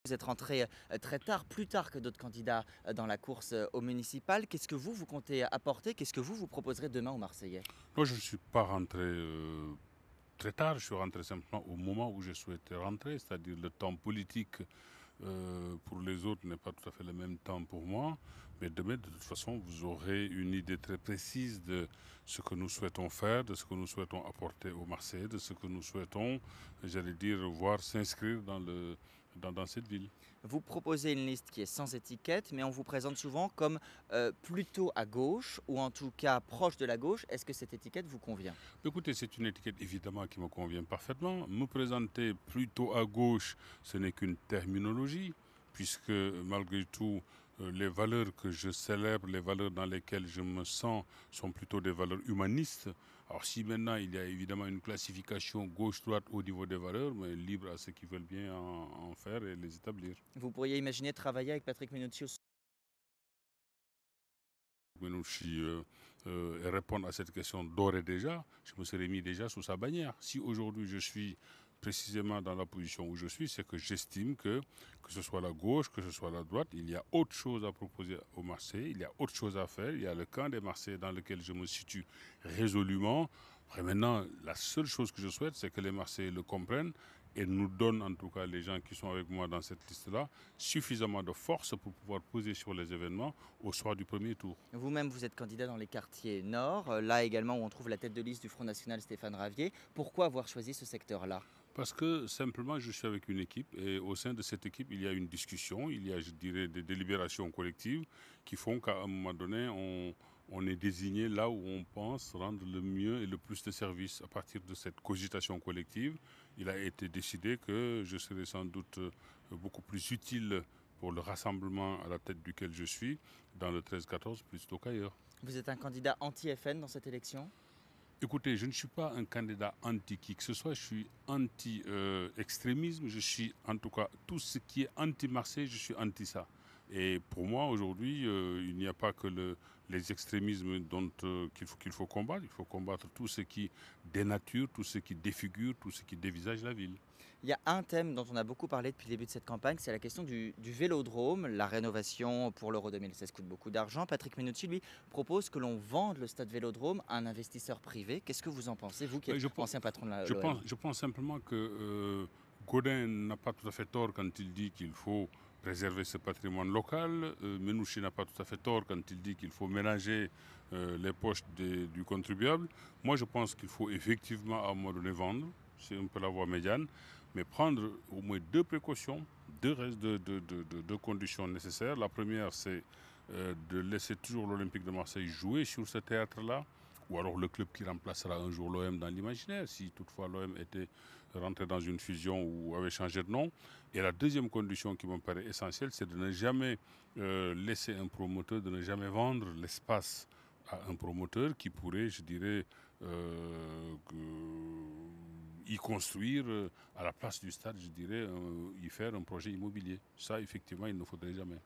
Vous êtes rentré très tard, plus tard que d'autres candidats dans la course au municipal. Qu'est-ce que vous comptez apporter? Qu'est-ce que vous proposerez demain aux Marseillais? Moi, je ne suis pas rentré très tard, je suis rentré simplement au moment où je souhaitais rentrer, c'est-à-dire le temps politique pour les autres n'est pas tout à fait le même temps pour moi. Mais demain, de toute façon, vous aurez une idée très précise de ce que nous souhaitons faire, de ce que nous souhaitons apporter aux Marseillais, de ce que nous souhaitons, j'allais dire, voir s'inscrire dans cette ville. Vous proposez une liste qui est sans étiquette, mais on vous présente souvent comme plutôt à gauche, ou en tout cas proche de la gauche. Est-ce que cette étiquette vous convient? Écoutez, c'est une étiquette évidemment qui me convient parfaitement. Me présenter plutôt à gauche, ce n'est qu'une terminologie, puisque malgré tout, les valeurs que je célèbre, les valeurs dans lesquelles je me sens sont plutôt des valeurs humanistes. Alors si maintenant il y a évidemment une classification gauche-droite au niveau des valeurs, mais libre à ceux qui veulent bien en faire et les établir. Vous pourriez imaginer travailler avec Patrick Menucci? Menouchi et répondre à cette question d'ores et déjà, je me serais mis déjà sous sa bannière. Si aujourd'hui je suis précisément dans la position où je suis, c'est que j'estime que ce soit la gauche, que ce soit la droite, il y a autre chose à proposer aux Marseillais, il y a autre chose à faire, il y a le camp des Marseillais dans lequel je me situe résolument. Après maintenant, la seule chose que je souhaite, c'est que les Marseillais le comprennent et nous donnent, en tout cas les gens qui sont avec moi dans cette liste-là, suffisamment de force pour pouvoir peser sur les événements au soir du premier tour. Vous-même, vous êtes candidat dans les quartiers nord, là également où on trouve la tête de liste du Front National, Stéphane Ravier. Pourquoi avoir choisi ce secteur-là? Parce que simplement, je suis avec une équipe et au sein de cette équipe, il y a une discussion, il y a, je dirais, des délibérations collectives qui font qu'à un moment donné, on est désigné là où on pense rendre le mieux et le plus de services. À partir de cette cogitation collective, il a été décidé que je serais sans doute beaucoup plus utile pour le rassemblement à la tête duquel je suis dans le 13-14 plutôt qu'ailleurs. Vous êtes un candidat anti-FN dans cette élection? Écoutez, je ne suis pas un candidat anti-qui que ce soit, je suis anti-extrémisme, je suis en tout cas tout ce qui est anti-Marseille, je suis anti ça. Et pour moi, aujourd'hui, il n'y a pas que les extrémismes qu'il faut combattre, il faut combattre tout ce qui dénature, tout ce qui défigure, tout ce qui dévisage la ville. Il y a un thème dont on a beaucoup parlé depuis le début de cette campagne, c'est la question du vélodrome. La rénovation pour l'Euro 2016 coûte beaucoup d'argent. Patrick Menucci, lui, propose que l'on vende le stade Vélodrome à un investisseur privé. Qu'est-ce que vous en pensez, vous qui êtes Oui, ancien patron de l'OM? je pense simplement que Gaudin n'a pas tout à fait tort quand il dit qu'il faut préserver ce patrimoine local. Menouchi n'a pas tout à fait tort quand il dit qu'il faut ménager les poches du contribuable. Moi, je pense qu'il faut effectivement à un moment donné vendre. C'est un peu la voie médiane. Mais prendre au moins deux précautions, deux conditions nécessaires. La première, c'est de laisser toujours l'Olympique de Marseille jouer sur ce théâtre-là, ou alors le club qui remplacera un jour l'OM dans l'imaginaire, si toutefois l'OM était rentré dans une fusion ou avait changé de nom. Et la deuxième condition qui me paraît essentielle, c'est de ne jamais laisser un promoteur, de ne jamais vendre l'espace à un promoteur qui pourrait, je dirais, y construire à la place du stade, je dirais, y faire un projet immobilier. Ça, effectivement, il ne faudrait jamais.